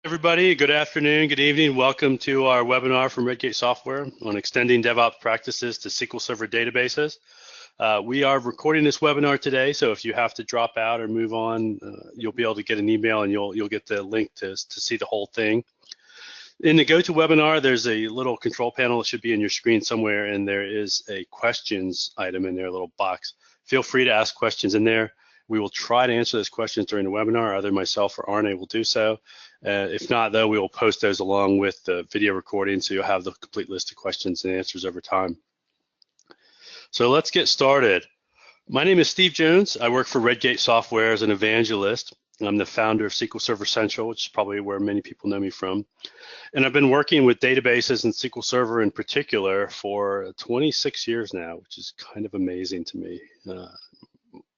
Everybody, good afternoon, good evening. Welcome to our webinar from Redgate Software on extending DevOps practices to SQL Server databases. We are recording this webinar today, so if you have to drop out or move on, you'll be able to get an email and you'll get the link to see the whole thing. In the GoToWebinar, there's a little control panel that should be in your screen somewhere, and there is a questions item in there, a little box. Feel free to ask questions in there. We will try to answer those questions during the webinar. Either myself or Arneh will do so. If not, though, we will post those along with the video recording, so you'll have the complete list of questions and answers over time. So let's get started. My name is Steve Jones. I work for Redgate Software as an evangelist. I'm the founder of SQL Server Central, which is probably where many people know me from. And I've been working with databases and SQL Server in particular for 26 years now, which is kind of amazing to me.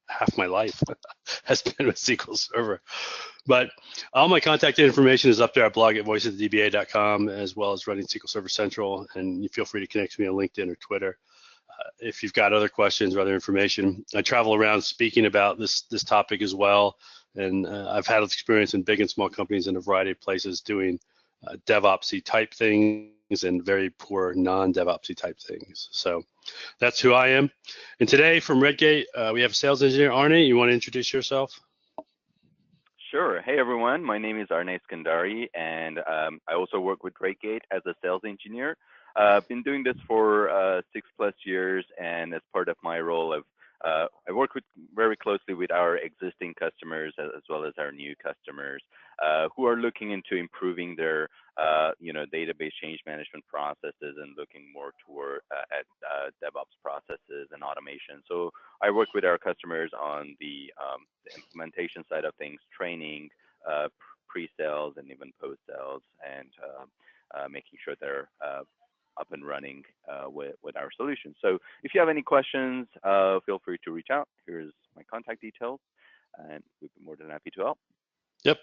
Half my life has been with SQL Server. But all my contact information is up there at blog at voiceofthedba.com, as well as running SQL Server Central. And you feel free to connect with me on LinkedIn or Twitter if you've got other questions or other information. I travel around speaking about this topic as well. And I've had experience in big and small companies in a variety of places doing DevOps-y type things and very poor non-DevOps-y type things. So that's who I am. And today from Redgate, we have a sales engineer. Arneh, you want to introduce yourself? Sure. Hey, everyone. My name is Arneh Eskandari, and I also work with Redgate as a sales engineer. I've been doing this for 6+ years, and as part of my role, I work very closely with our existing customers as well as our new customers who are looking into improving their database change management processes and looking more toward at DevOps processes and automation. So I work with our customers on the implementation side of things, training, pre-sales, and even post-sales, and making sure they're up and running with our solution. So if you have any questions, feel free to reach out. Here's my contact details, and we'd be more than happy to help. Yep.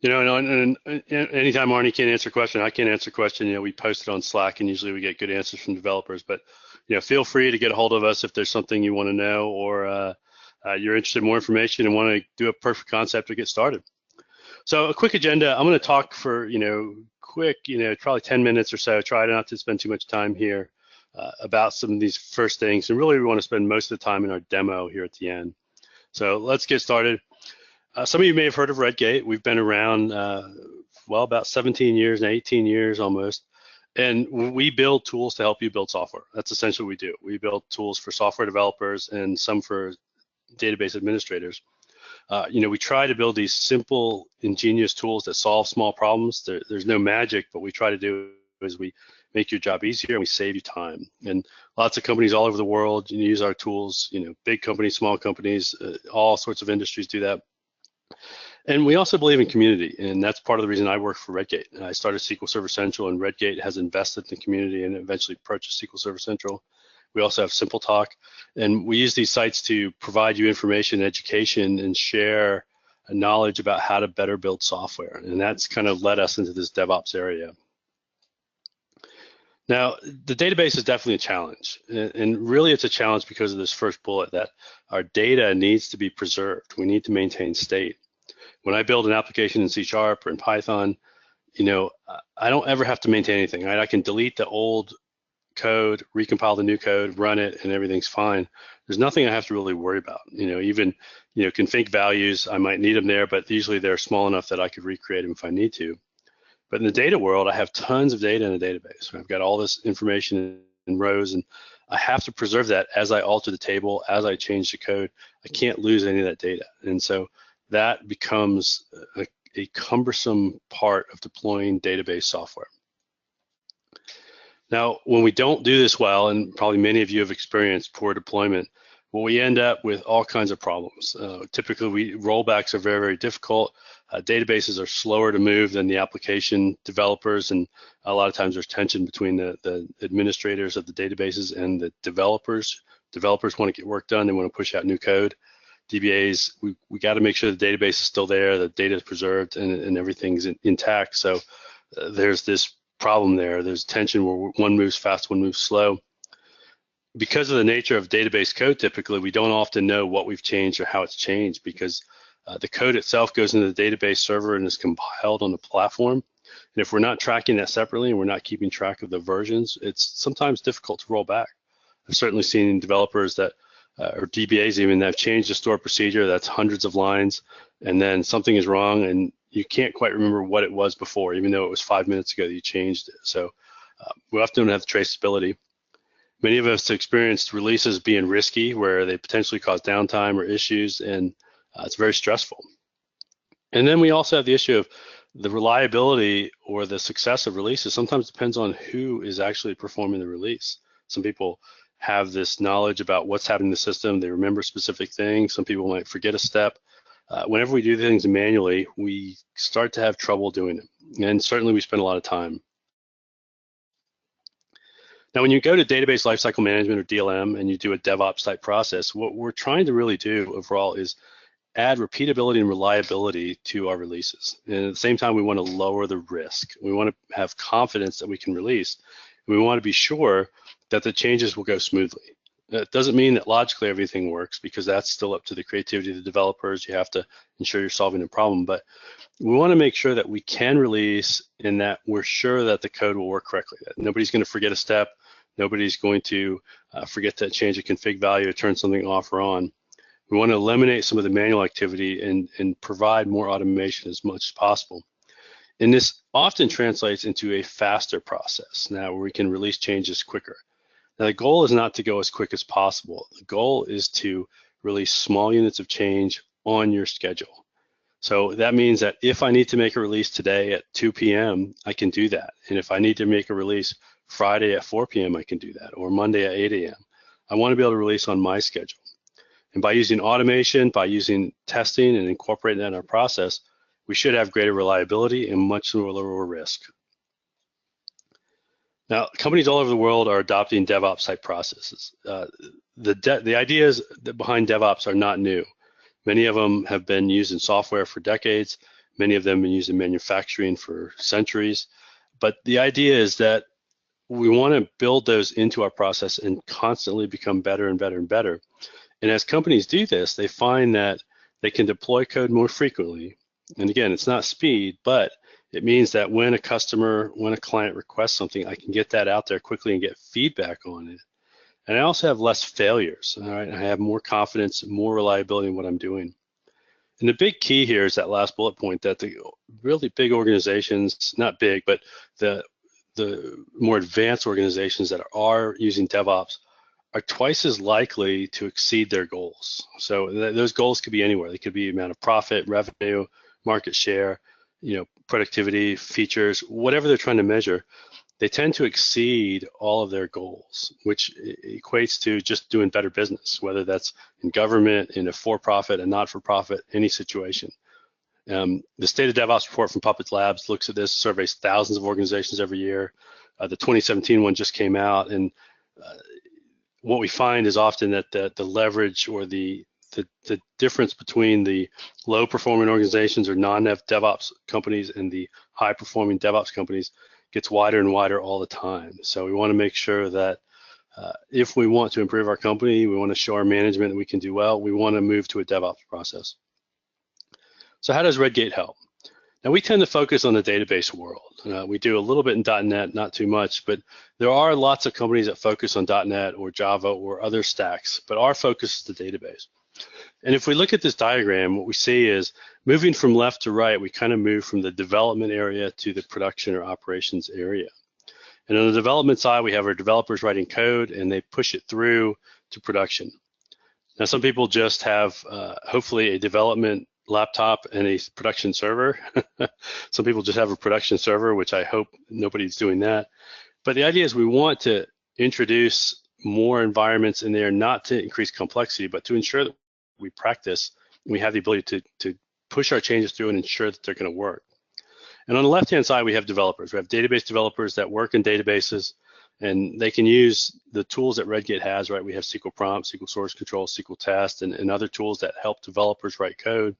And anytime Arneh can't answer a question, I can't answer a question, we post it on Slack, and usually we get good answers from developers. But feel free to get a hold of us if there's something you want to know, or you're interested in more information and want to do a proof of concept to get started. So a quick agenda. I'm going to talk for quick, probably 10 minutes or so. Try not to spend too much time here about some of these first things. And really, we want to spend most of the time in our demo here at the end. So let's get started. Some of you may have heard of Redgate. We've been around, about 17 years and 18 years almost. And we build tools to help you build software. That's essentially what we do. We build tools for software developers and some for database administrators. We try to build these simple, ingenious tools that solve small problems. There's no magic, but we try to do is we make your job easier and we save you time. And lots of companies all over the world use our tools, big companies, small companies, all sorts of industries do that. And we also believe in community, and that's part of the reason I work for Redgate. I started SQL Server Central, and Redgate has invested in the community and eventually purchased SQL Server Central. We also have Simple Talk, and we use these sites to provide you information, education, and share knowledge about how to better build software. And that's kind of led us into this DevOps area. Now, the database is definitely a challenge, and really it's a challenge because of this first bullet, that our data needs to be preserved. We need to maintain state. When I build an application in C# or in Python, I don't ever have to maintain anything, right? I can delete the old code, recompile the new code, run it, and everything's fine. There's nothing I have to really worry about. Even config values, I might need them there, but usually they're small enough that I could recreate them if I need to. But in the data world, I have tons of data in a database. I've got all this information in rows, and I have to preserve that as I alter the table, as I change the code. I can't lose any of that data. And so that becomes a cumbersome part of deploying database software. Now, when we don't do this well, and probably many of you have experienced poor deployment, well, we end up with all kinds of problems. Typically, rollbacks are very, very difficult. Databases are slower to move than the application developers, and a lot of times there's tension between the administrators of the databases and the developers. Developers want to get work done. They want to push out new code. DBAs, we got to make sure the database is still there, the data is preserved, and everything's intact. So there's this problem there. There's tension where one moves fast, one moves slow. Because of the nature of database code, typically we don't often know what we've changed or how it's changed, because The code itself goes into the database server and is compiled on the platform. And if we're not tracking that separately and we're not keeping track of the versions, it's sometimes difficult to roll back. I've certainly seen developers that, or DBAs even, that have changed the store procedure that's hundreds of lines, and then something is wrong and you can't quite remember what it was before, even though it was 5 minutes ago that you changed it. So we often have traceability. Many of us experienced releases being risky, where they potentially cause downtime or issues, and it's very stressful. And then we also have the issue of the reliability or the success of releases sometimes depends on who is actually performing the release. Some people have this knowledge about what's happening in the system. They remember specific things. Some people might forget a step. Whenever we do things manually, we start to have trouble doing it. And certainly we spend a lot of time. Now, when you go to database lifecycle management or DLM and you do a DevOps type process, what we're trying to really do overall is add repeatability and reliability to our releases. And at the same time, we want to lower the risk. We want to have confidence that we can release. And we want to be sure that the changes will go smoothly. That doesn't mean that logically everything works, because that's still up to the creativity of the developers. You have to ensure you're solving a problem, but we want to make sure that we can release and that we're sure that the code will work correctly, that nobody's going to forget a step, nobody's going to forget to change a config value or turn something off or on. We want to eliminate some of the manual activity and provide more automation as much as possible. And this often translates into a faster process now, where we can release changes quicker. Now, the goal is not to go as quick as possible. The goal is to release small units of change on your schedule. So that means that if I need to make a release today at 2 p.m., I can do that. And if I need to make a release Friday at 4 p.m., I can do that, or Monday at 8 a.m. I want to be able to release on my schedule. And by using automation, by using testing and incorporating that in our process, we should have greater reliability and much lower risk. Now, companies all over the world are adopting DevOps type processes. The ideas behind DevOps are not new. Many of them have been used in software for decades. Many of them have been used in manufacturing for centuries. But the idea is that we want to build those into our process and constantly become better and better and better. And as companies do this, they find that they can deploy code more frequently. And again, it's not speed, but it means that when a customer, when a client requests something, I can get that out there quickly and get feedback on it. And I also have less failures, all right? I have more confidence, more reliability in what I'm doing. And the big key here is that last bullet point, that the really big organizations, not big, but the more advanced organizations that are using DevOps are twice as likely to exceed their goals. So those goals could be anywhere. They could be amount of profit, revenue, market share, productivity, features, whatever they're trying to measure. They tend to exceed all of their goals, which equates to just doing better business, whether that's in government, in a for-profit, a not-for-profit, any situation. The State of DevOps report from Puppet Labs looks at this, surveys thousands of organizations every year. The 2017 one just came out, and what we find is often that the leverage or the difference between the low-performing organizations or non-DevOps companies and the high-performing DevOps companies gets wider and wider all the time. So we want to make sure that if we want to improve our company, we want to show our management that we can do well, we want to move to a DevOps process. So how does Redgate help? Now, we tend to focus on the database world. We do a little bit in .NET, not too much, but there are lots of companies that focus on .NET or Java or other stacks, but our focus is the database. And if we look at this diagram, what we see is moving from left to right, we kind of move from the development area to the production or operations area. And on the development side, we have our developers writing code and they push it through to production. Now, some people just have hopefully a development laptop and a production server. Some people just have a production server, which I hope nobody's doing that. But the idea is we want to introduce more environments in there, not to increase complexity, but to ensure that we practice and we have the ability to push our changes through and ensure that they're going to work. And on the left-hand side, we have developers. We have database developers that work in databases, and they can use the tools that Redgate has, right? We have SQL Prompt, SQL Source Control, SQL Test, and other tools that help developers write code.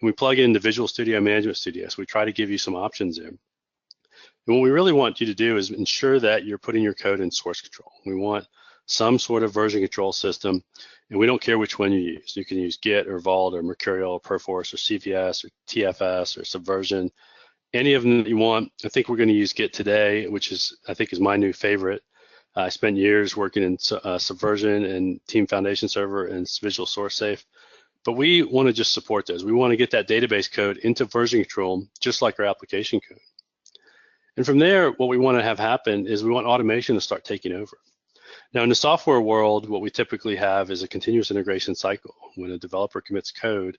And we plug in the Visual Studio, Management Studio, so we try to give you some options there. And what we really want you to do is ensure that you're putting your code in source control. We want some sort of version control system. And we don't care which one you use. You can use Git or Vault or Mercurial or Perforce or CVS or TFS or Subversion, any of them that you want. I think we're going to use Git today, which I think is my new favorite. I spent years working in Subversion and Team Foundation Server and Visual Source Safe. But we want to just support those. We want to get that database code into version control, just like our application code. And from there, what we want to have happen is we want automation to start taking over. Now, in the software world, what we typically have is a continuous integration cycle. When a developer commits code,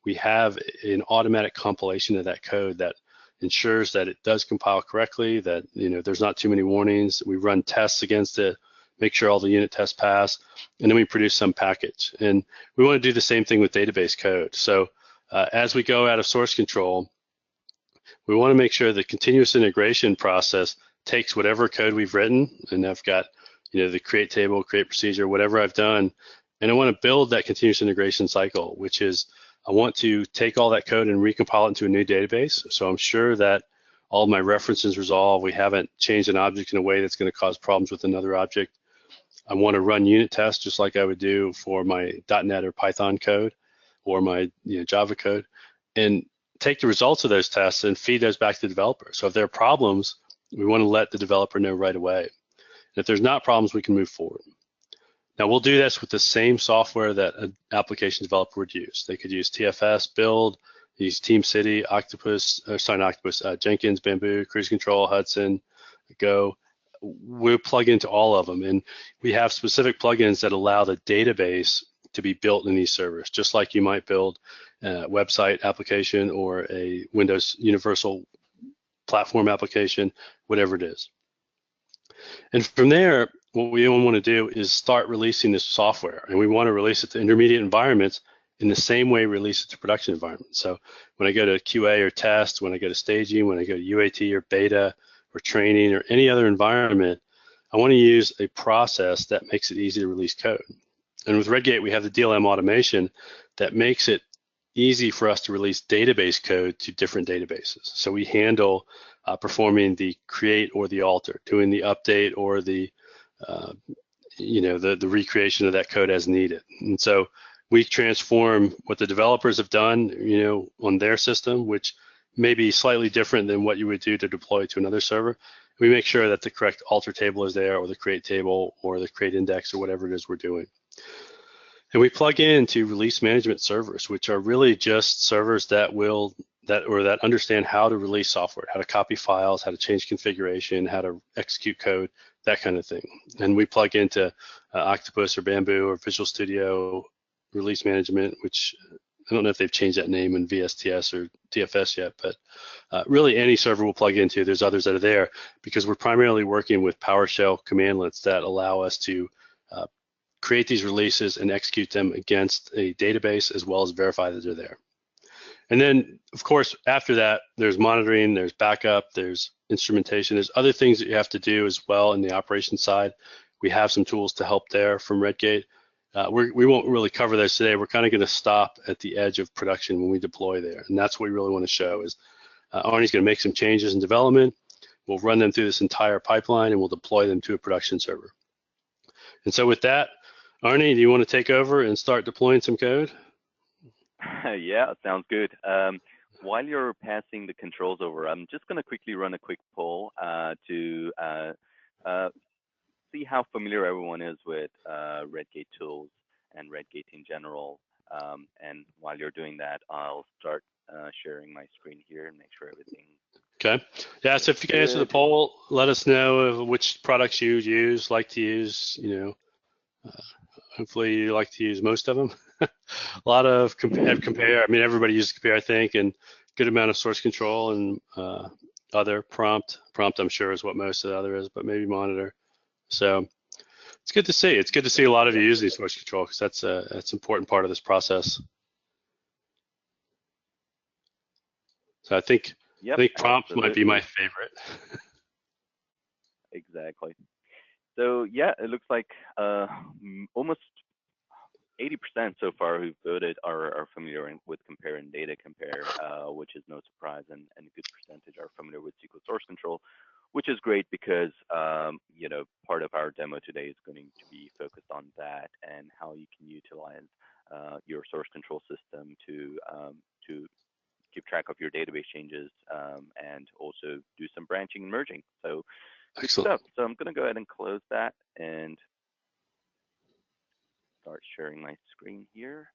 we have an automatic compilation of that code that ensures that it does compile correctly, that there's not too many warnings. We run tests against it, make sure all the unit tests pass, and then we produce some package. And we want to do the same thing with database code. So as we go out of source control, we want to make sure the continuous integration process takes whatever code we've written, and I've got the create table, create procedure, whatever I've done, and I want to build that continuous integration cycle, which is I want to take all that code and recompile it into a new database. So I'm sure that all of my references resolve. We haven't changed an object in a way that's going to cause problems with another object. I want to run unit tests just like I would do for my .NET or Python code or my Java code, and take the results of those tests and feed those back to the developer. So if there are problems, we want to let the developer know right away. And if there's not problems, we can move forward. Now we'll do this with the same software that an application developer would use. They could use TFS, Build, use TeamCity, Jenkins, Bamboo, Cruise Control, Hudson, Go. We'll plug into all of them, and we have specific plugins that allow the database to be built in these servers, just like you might build a website application or a Windows Universal Platform application, whatever it is. And from there, what we want to do is start releasing this software, and we want to release it to intermediate environments in the same way we release it to production environments. So when I go to QA or test, when I go to staging, when I go to UAT or beta or training or any other environment, I want to use a process that makes it easy to release code. And with Redgate, we have the DLM automation that makes it easy for us to release database code to different databases. So we handle performing the create or the alter, doing the update or the the recreation of that code as needed. And so we transform what the developers have done, on their system, which may be slightly different than what you would do to deploy to another server. We make sure that the correct alter table is there, or the create table, or the create index, or whatever it is we're doing. And we plug into release management servers, which are really just servers that understand how to release software, how to copy files, how to change configuration, how to execute code, that kind of thing. And we plug into Octopus or Bamboo or Visual Studio Release Management, which I don't know if they've changed that name in VSTS or TFS yet, but really any server we'll plug into. There's others that are there because we're primarily working with PowerShell commandlets that allow us to create these releases and execute them against a database, as well as verify that they're there. And then, of course, after that, there's monitoring, there's backup, there's instrumentation, there's other things that you have to do as well in the operations side. We have some tools to help there from Redgate. We won't really cover those today. We're kind of going to stop at the edge of production when we deploy there. And that's what we really want to show is Arneh's going to make some changes in development. We'll run them through this entire pipeline, and we'll deploy them to a production server. And so with that, Arneh, do you want to take over and start deploying some code? Yeah, sounds good. While you're passing the controls over, I'm just going to quickly run a quick poll to see how familiar everyone is with Redgate tools and Redgate in general. And while you're doing that, I'll start sharing my screen here and make sure everything. Okay. Yeah, so if you can answer the poll, let us know which products you use, like to use, hopefully you like to use most of them. A lot of compare. I mean, everybody uses compare, I think, and good amount of source control and other prompt. Prompt, I'm sure, is what most of the other is, but maybe monitor. So it's good to see. It's good to see a lot of you using source control because that's an important part of this process. So I think prompt might be my favorite. Exactly. So yeah, it looks like almost 80% so far who've voted are familiar with compare and data compare, which is no surprise, and a good percentage are familiar with SQL source control, which which is great because you know, part of our demo today is going to be focused on that and how you can utilize your source control system to keep track of your database changes and also do some branching and merging. So good Excellent. stuff. So I'm going to go ahead and close that and start sharing my screen here.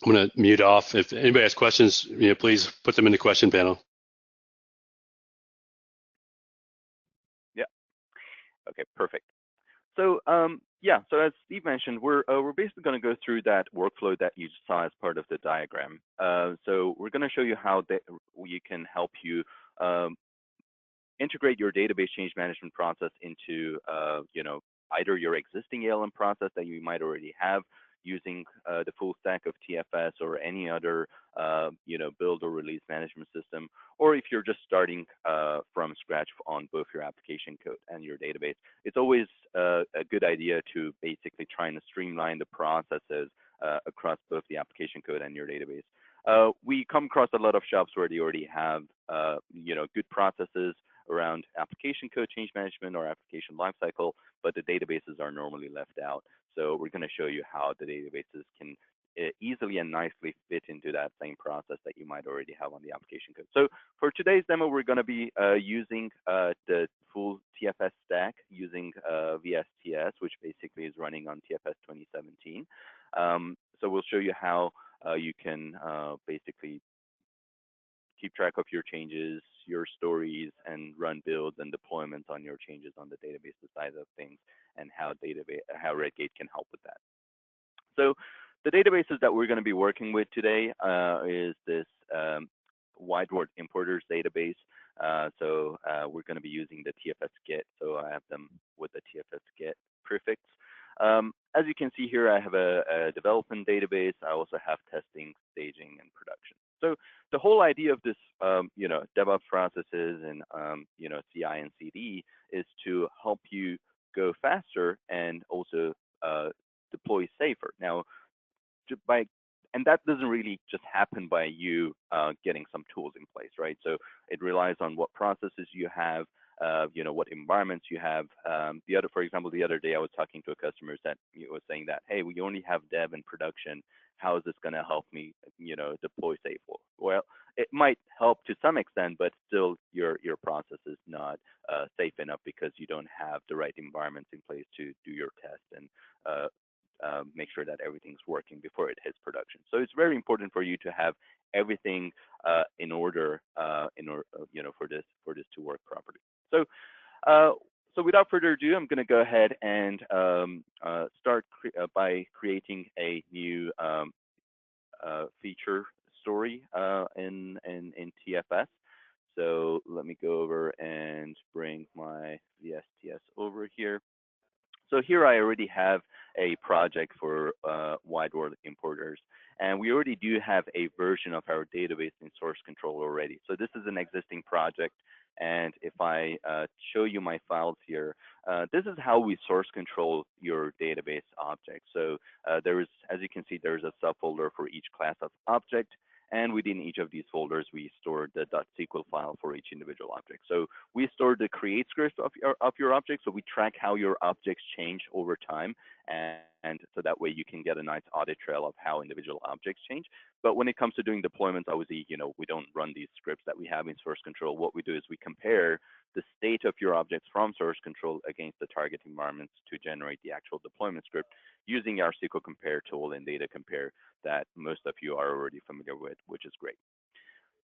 I'm going to mute off. If anybody has questions, please put them in the question panel. Yeah. Okay, perfect. So yeah, so as Steve mentioned, we're basically going to go through that workflow that you saw as part of the diagram. So we're going to show you how we can help you integrate your database change management process into you know, either your existing ALM process that you might already have using the full stack of TFS or any other you know, build or release management system, or if you're just starting from scratch on both your application code and your database. It's always a good idea to basically try and streamline the processes across both the application code and your database. We come across a lot of shops where they already have you know, good processes around application code change management or application lifecycle, but the databases are normally left out. So we're going to show you how the databases can easily and nicely fit into that same process that you might already have on the application code. So for today's demo, we're going to be using the full TFS stack using VSTS, which basically is running on TFS 2017. So we'll show you how you can basically keep track of your changes, your stories, and run builds and deployments on your changes on the database side of things, and how Redgate can help with that. So the databases that we're going to be working with today is this WideWord importers database. So we're going to be using the TFS Git. So I have them with the TFS Git prefix. As you can see here, I have a development database. I also have testing, staging, and production. So the whole idea of this, you know, DevOps processes and you know, CI and CD is to help you go faster and also deploy safer. Now, and that doesn't really just happen by you getting some tools in place, right? So it relies on what processes you have, you know, what environments you have. For example, the other day I was talking to a customer that was saying that, hey, we only have dev and production. How is this going to help me, you know, deploy safe? Well, it might help to some extent, but still your process is not safe enough because you don't have the right environments in place to do your test and make sure that everything's working before it hits production. So it's very important for you to have everything in order, you know, for this to work properly. So, so without further ado, I'm going to go ahead and start by creating a new feature story in TFS. So let me go over and bring my VSTS over here. So here I already have a project for WideWord importers, and we already do have a version of our database in source control already. So this is an existing project, and if I show you my files here, this is how we source control your database object. So there is, as you can see, there's a subfolder for each class of object. And within each of these folders, we store the .sql file for each individual object. So we store the create script of your object, so we track how your objects change over time, and so that way you can get a nice audit trail of how individual objects change. But when it comes to doing deployments, obviously, you know, we don't run these scripts that we have in source control. What we do is we compare the state of your objects from source control against the target environments to generate the actual deployment script using our SQL compare tool and data compare that most of you are already familiar with, which is great.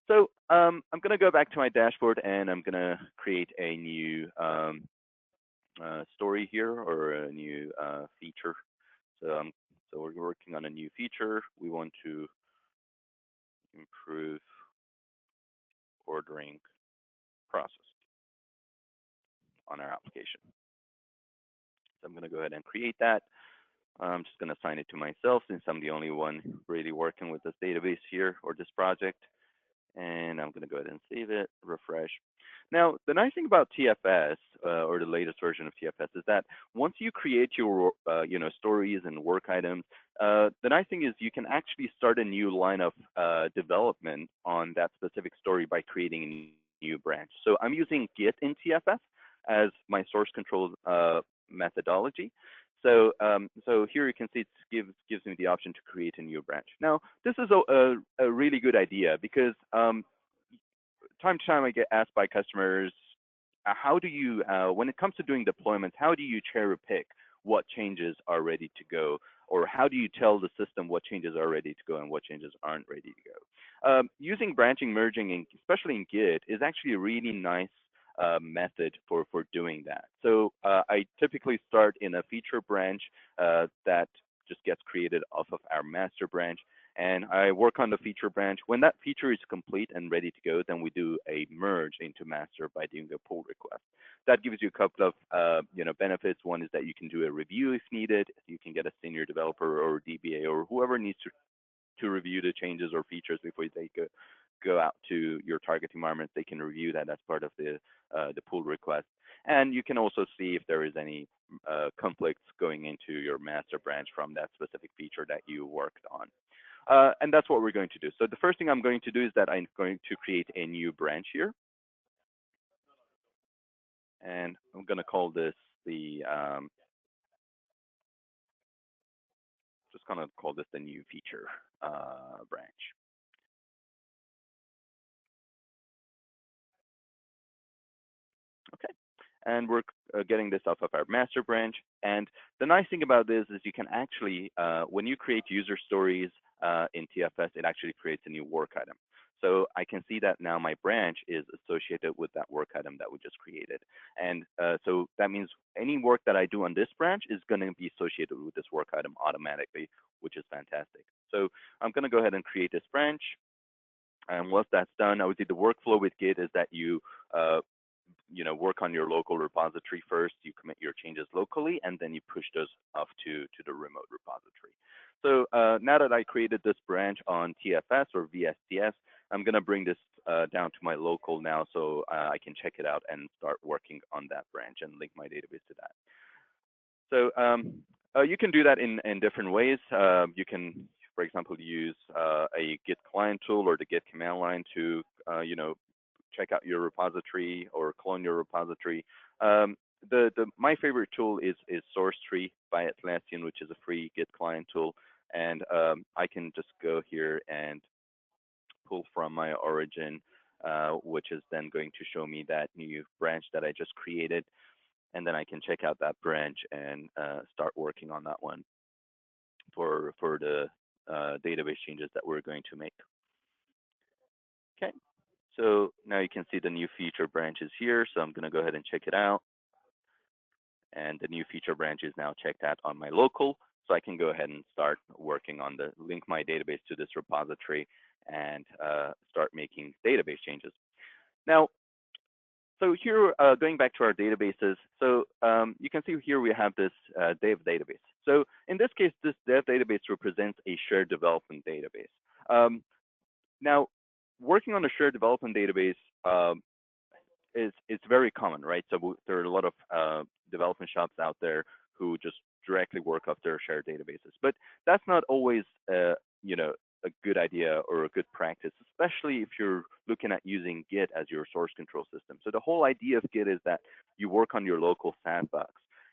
So I'm going to go back to my dashboard and I'm going to create a new story here, or a new feature. So we're working on a new feature. We want to improve ordering process on our application. So I'm going to go ahead and create that. I'm just going to assign it to myself since I'm the only one really working with this database here or this project. And I'm going to go ahead and save it, refresh. Now, the nice thing about TFS, or the latest version of TFS, is that once you create your you know, stories and work items, the nice thing is you can actually start a new line of development on that specific story by creating a new branch. So I'm using Git in TFS as my source control methodology. So so here you can see it gives me the option to create a new branch. Now, this is a really good idea because time to time I get asked by customers, how do you, when it comes to doing deployments, how do you cherry pick what changes are ready to go? Or how do you tell the system what changes are ready to go and what changes aren't ready to go? Using branching, merging, especially in Git, is actually a really nice method for doing that. So I typically start in a feature branch that just gets created off of our master branch, and I work on the feature branch. When that feature is complete and ready to go, then we do a merge into master by doing a pull request. That gives you a couple of benefits. One is that you can do a review if needed. You can get a senior developer or DBA or whoever needs to review the changes or features before they go out to your target environment. They can review that as part of the pull request. And you can also see if there is any conflicts going into your master branch from that specific feature that you worked on. And that's what we're going to do. So the first thing I'm going to do is that I'm going to create a new branch here. And I'm going to call this the, just going to call this the new feature branch. Okay. And we're getting this off of our master branch. And the nice thing about this is you can actually, when you create user stories in TFS, it actually creates a new work item. So I can see that now my branch is associated with that work item that we just created. And so that means any work that I do on this branch is going to be associated with this work item automatically, which is fantastic. So I'm going to go ahead and create this branch. And once that's done, obviously the workflow with Git is that you work on your local repository first, you commit your changes locally, and then you push those off to the remote repository. So now that I created this branch on TFS or VSTS, I'm going to bring this down to my local now so I can check it out and start working on that branch and link my database to that. So you can do that in different ways. You can, for example, use a Git client tool or the Git command line to, check out your repository or clone your repository. My favorite tool is SourceTree by Atlassian, which is a free Git client tool. And I can just go here and pull from my origin, which is then going to show me that new branch that I just created. And then I can check out that branch and start working on that one for the database changes that we're going to make. Okay. So now you can see the new feature branch is here. So I'm going to go ahead and check it out. And the new feature branch is now checked out on my local. So I can go ahead and start working on the link my database to this repository and start making database changes. Now, so here, going back to our databases, so you can see here we have this dev database. So in this case, this dev database represents a shared development database. Now, working on a shared development database it's very common, right? So there are a lot of development shops out there who just directly work off their shared databases, but that's not always a good idea or a good practice, especially if you're looking at using Git as your source control system. So the whole idea of Git is that you work on your local sandbox,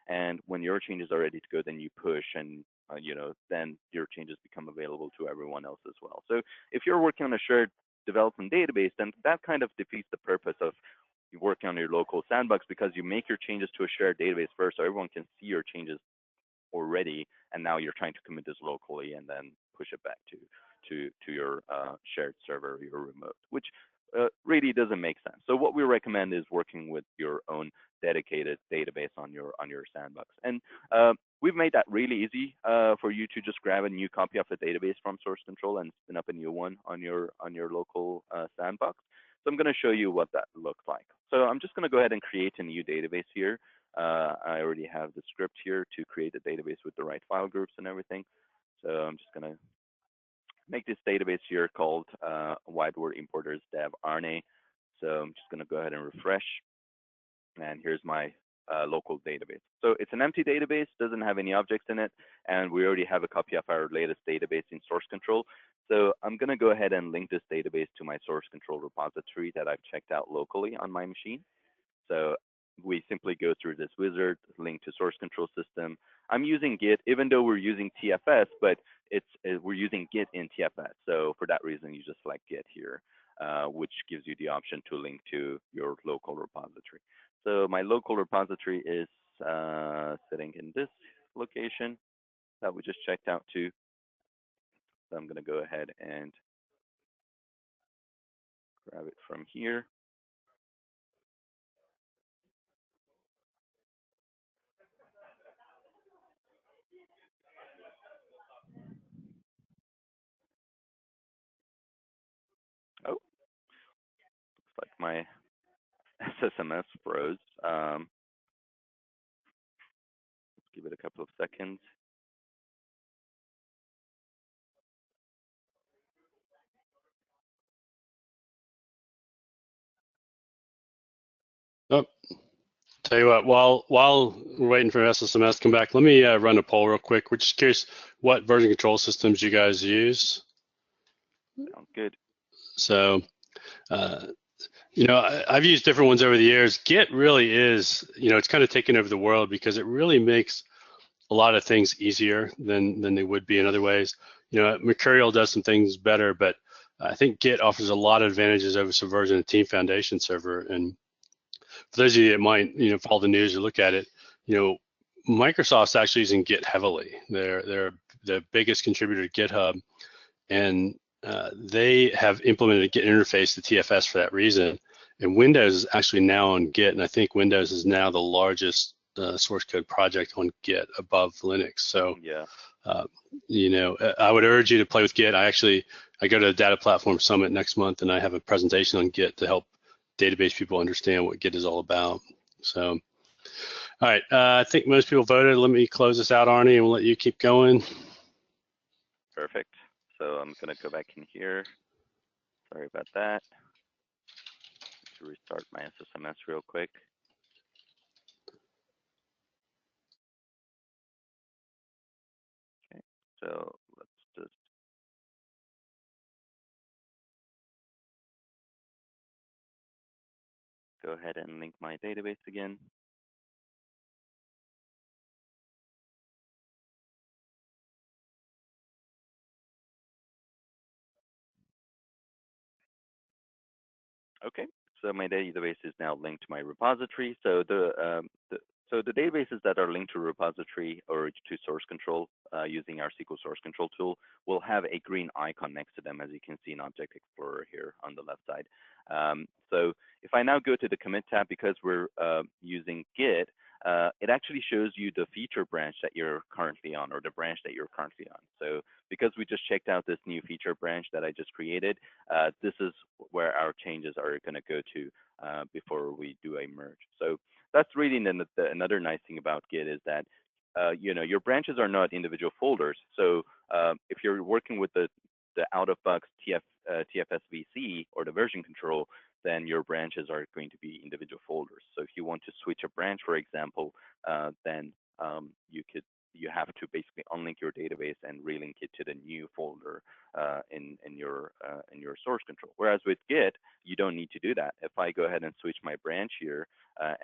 and when your changes are ready to go, then you push, and then your changes become available to everyone else as well. So if you're working on a shared development database, then that kind of defeats the purpose of you working on your local sandbox, because you make your changes to a shared database first so everyone can see your changes already, and now you're trying to commit this locally and then push it back to your shared server or your remote, which really doesn't make sense. So what we recommend is working with your own dedicated database on your sandbox. And we've made that really easy for you to just grab a new copy of a database from source control and spin up a new one on your local sandbox. So I'm going to show you what that looks like. So I'm just going to go ahead and create a new database here. I already have the script here to create a database with the right file groups and everything. So I'm just going to make this database here called wide word importers dev Arneh. So I'm just going to go ahead and refresh. And here's my local database. So it's an empty database, doesn't have any objects in it, and we already have a copy of our latest database in source control. So I'm going to go ahead and link this database to my source control repository that I've checked out locally on my machine. So we simply go through this wizard, link to source control system. I'm using Git, even though we're using TFS, but we're using Git in TFS. So for that reason, you just select Git here, which gives you the option to link to your local repository. So my local repository is sitting in this location that we just checked out to. So I'm going to go ahead and grab it from here. Oh, looks like my SSMS froze. Let's give it a couple of seconds. Oh, tell you what, while we're waiting for SSMS to come back, let me run a poll real quick. We're just curious what version control systems you guys use. Sounds good. So, you know, I've used different ones over the years. Git really is, you know, it's kind of taken over the world because it really makes a lot of things easier than they would be in other ways. You know, Mercurial does some things better, but I think Git offers a lot of advantages over Subversion and Team Foundation Server. And for those of you that might, you know, follow the news or look at it, you know, Microsoft's actually using Git heavily. They're the biggest contributor to GitHub, and they have implemented a Git interface to TFS for that reason. And Windows is actually now on Git, and I think Windows is now the largest source code project on Git above Linux. So, yeah. you know, I would urge you to play with Git. I go to the Data Platform Summit next month, and I have a presentation on Git to help database people understand what Git is all about. So, all right, I think most people voted. Let me close this out, Arnie, and we'll let you keep going. Perfect. So I'm going to go back in here. Sorry about that. To restart my SSMS real quick. Okay, so let's just go ahead and link my database again. Okay, so my database is now linked to my repository. So the databases that are linked to repository or to source control using our SQL source control tool will have a green icon next to them, as you can see in Object Explorer here on the left side. So if I now go to the commit tab, because we're using Git, it actually shows you the feature branch that you're currently on, or the branch that you're currently on. So because we just checked out this new feature branch that I just created, this is where our changes are going to go to before we do a merge. So that's really another nice thing about Git is that you know, your branches are not individual folders. So if you're working with the out-of-box TFS VC or the version control, then your branches are going to be individual folders. So if you want to switch a branch, for example, then you have to basically unlink your database and relink it to the new folder in your source control. Whereas with Git, you don't need to do that. If I go ahead and switch my branch here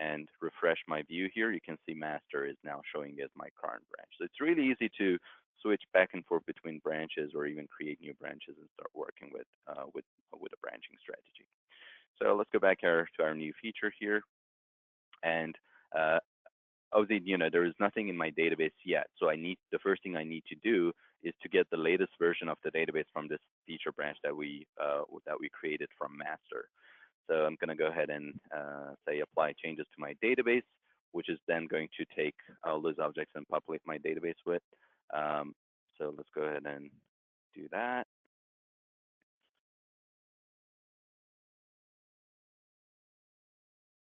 and refresh my view here, you can see master is now showing as my current branch. So it's really easy to switch back and forth between branches or even create new branches and start working with a branching strategy. So let's go back to our new feature here. And obviously, you know, there is nothing in my database yet. So the first thing I need to do is to get the latest version of the database from this feature branch that we created from master. So I'm going to go ahead and say apply changes to my database, which is then going to take all those objects and populate my database with. So let's go ahead and do that.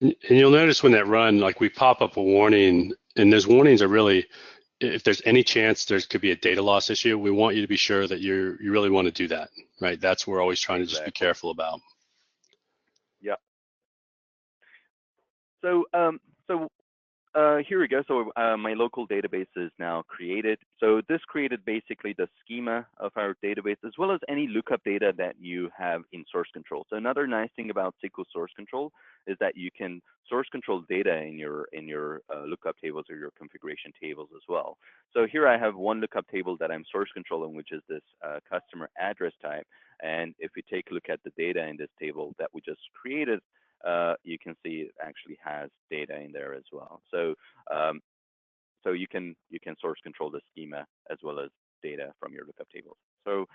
And you'll notice when that run, like we pop up a warning, and those warnings are really, if there's any chance there could be a data loss issue, we want you to be sure that you really want to do that, right? That's what we're always trying to just be careful about. Yeah. So here we go. So my local database is now created. So this created basically the schema of our database, as well as any lookup data that you have in source control. So another nice thing about SQL source control is that you can source control data in your lookup tables or your configuration tables as well. So here I have one lookup table that I'm source controlling, which is this customer address type. And if we take a look at the data in this table that we just created, you can see it actually has data in there as well. So so you can source control the schema as well as data from your lookup tables. So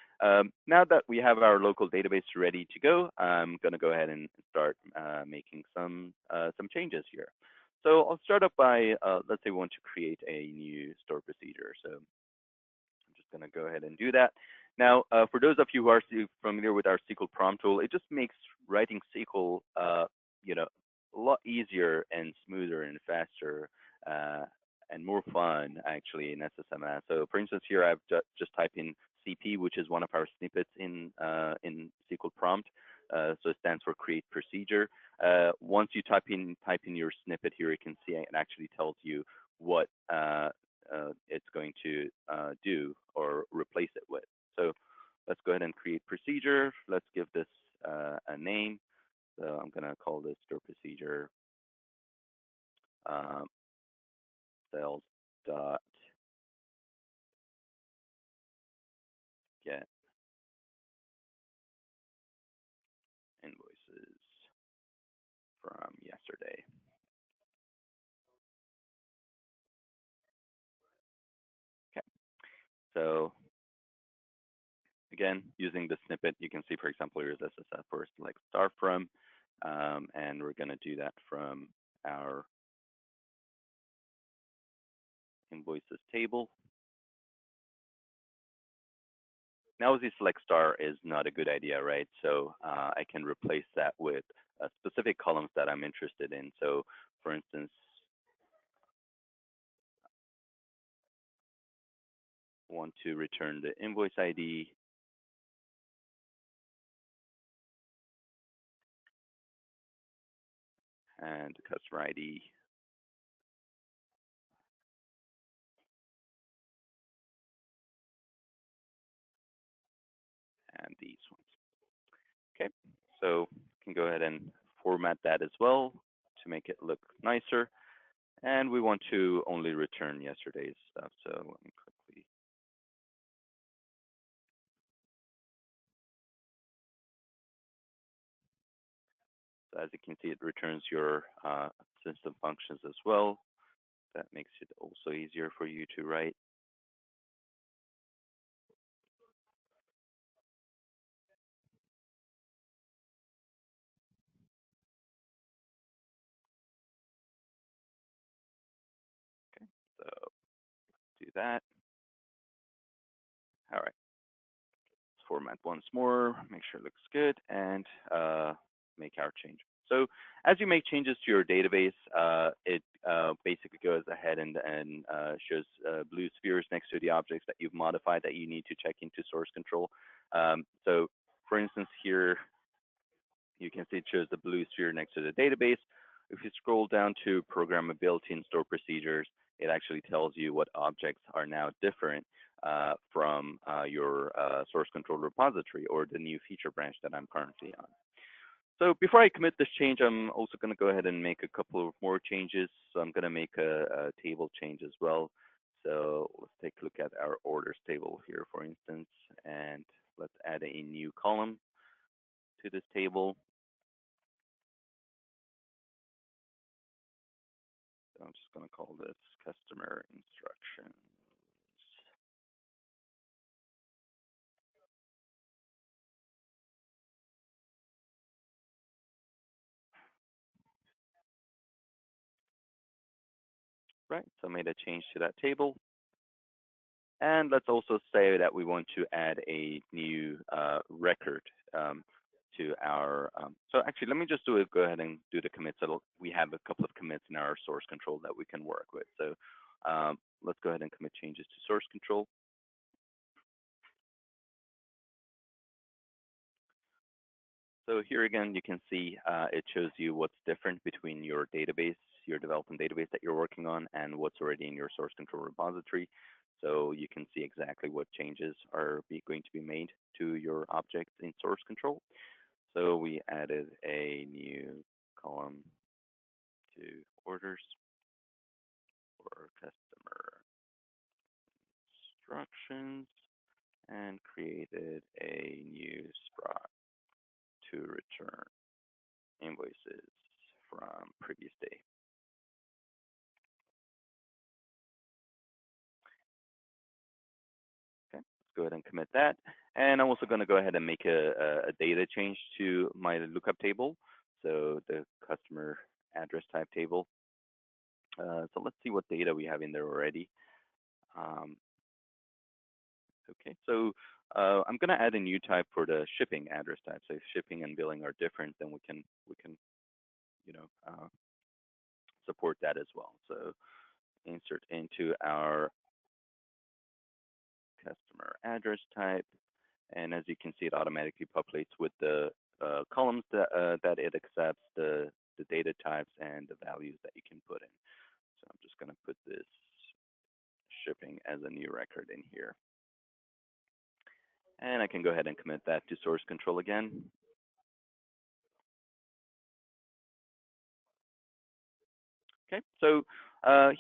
now that we have our local database ready to go, I'm going to go ahead and start making some changes here. So I'll start up by let's say we want to create a new store procedure. So I'm just going to go ahead and do that. Now, for those of you who are familiar with our SQL prompt tool, it just makes writing SQL, you know, a lot easier and smoother and faster and more fun actually in SSMS. So, for instance, here I've just typed in CP, which is one of our snippets in SQL prompt. So it stands for create procedure. Once you type in your snippet here, you can see it actually tells you what it's going to do or replace it with. So let's go ahead and create procedure. Let's give this a name. So I'm going to call this store procedure sales dot get invoices from yesterday. Okay. So again, using the snippet, you can see, for example, here's SSF for select star from, and we're going to do that from our invoices table. Now, the select star is not a good idea, right? So I can replace that with specific columns that I'm interested in. So for instance, want to return the invoice ID, and the customer ID, and these ones. Okay, so you can go ahead and format that as well to make it look nicer. And we want to only return yesterday's stuff. So let me quickly. So as you can see, it returns your system functions as well. That makes it also easier for you to write. Okay, so do that. All right, let's format once more, make sure it looks good, and make our change. So as you make changes to your database, it basically goes ahead and shows blue spheres next to the objects that you've modified that you need to check into source control. So for instance, here you can see it shows the blue sphere next to the database. If you scroll down to programmability and store procedures, it actually tells you what objects are now different from your source control repository or the new feature branch that I'm currently on. So before I commit this change, I'm also going to go ahead and make a couple of more changes. So I'm going to make a table change as well. So let's take a look at our orders table here, for instance, and let's add a new column to this table. So I'm just going to call this customer instructions. Right, so I made a change to that table. And let's also say that we want to add a new record to our, so actually, let me just go ahead and do the commits. So we have a couple of commits in our source control that we can work with. So let's go ahead and commit changes to source control. So here again, you can see it shows you what's different between your database, your development database that you're working on, and what's already in your source control repository. So you can see exactly what changes are going to be made to your objects in source control. So we added a new column to orders for customer instructions and created a new sprite to return invoices from previous day. Okay, let's go ahead and commit that. And I'm also going to go ahead and make a data change to my lookup table. So the customer address type table. So let's see what data we have in there already. Okay, so I'm going to add a new type for the shipping address type. So if shipping and billing are different, then we can support that as well. So insert into our customer address type, and as you can see, it automatically populates with the columns that it accepts, the data types, and the values that you can put in. So I'm just going to put this shipping as a new record in here. And I can go ahead and commit that to source control again. Okay, so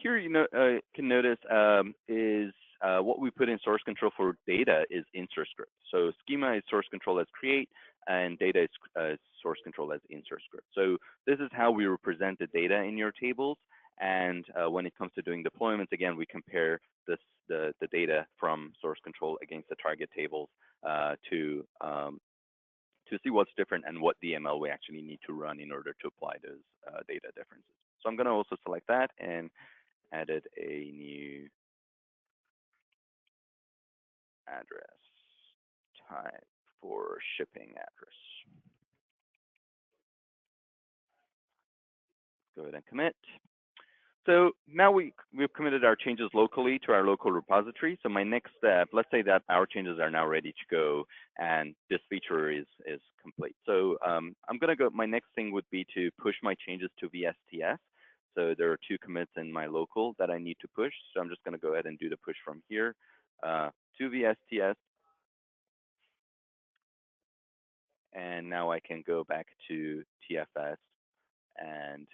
here you can notice is what we put in source control for data is insert script. So schema is source control as create, and data is source control as insert script. So this is how we represent the data in your tables. And when it comes to doing deployments, again, we compare the data from source control against the target tables to see what's different and what DML we actually need to run in order to apply those data differences. So I'm going to also select that and added a new address type for shipping address. Go ahead and commit. So now we've committed our changes locally to our local repository. So my next step, let's say that our changes are now ready to go and this feature is complete. So I'm going to go, my next thing would be to push my changes to VSTS. So there are 2 commits in my local that I need to push. So I'm just going to go ahead and do the push from here to VSTS. And now I can go back to TFS and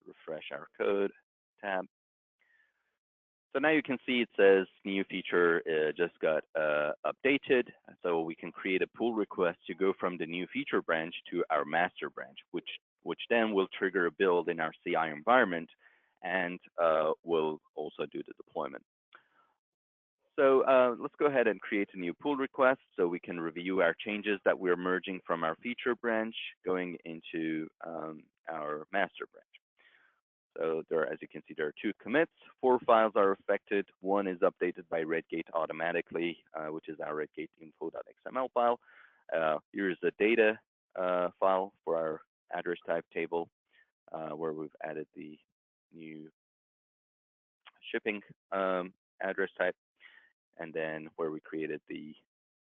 refresh our code tab. So now you can see it says new feature just got updated. So we can create a pull request to go from the new feature branch to our master branch, which then will trigger a build in our CI environment and will also do the deployment. So let's go ahead and create a new pull request so we can review our changes that we're merging from our feature branch going into our master branch. So there, as you can see, there are 2 commits. 4 files are affected. 1 is updated by Redgate automatically, which is our Redgate info.xml file. Here's the data file for our address type table, where we've added the new shipping address type, and then where we created the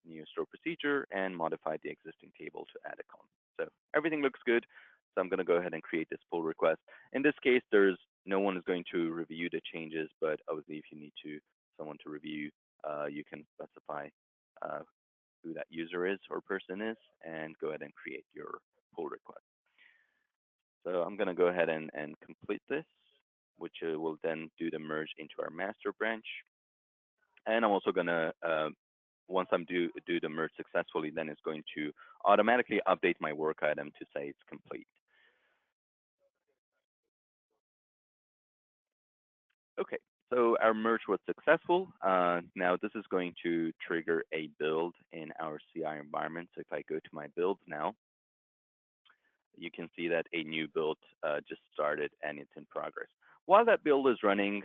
new store procedure and modified the existing table to add a column. So everything looks good. So I'm going to go ahead and create this pull request. In this case, there's no one is going to review the changes, but obviously if you need someone to review, you can specify who that user is or person is and go ahead and create your pull request. So I'm going to go ahead and complete this, which will then do the merge into our master branch. And I'm also going to, once I'm do the merge successfully, then it's going to automatically update my work item to say it's complete. Okay, so our merge was successful. Now this is going to trigger a build in our CI environment. So if I go to my builds now, you can see that a new build just started and it's in progress. While that build is running,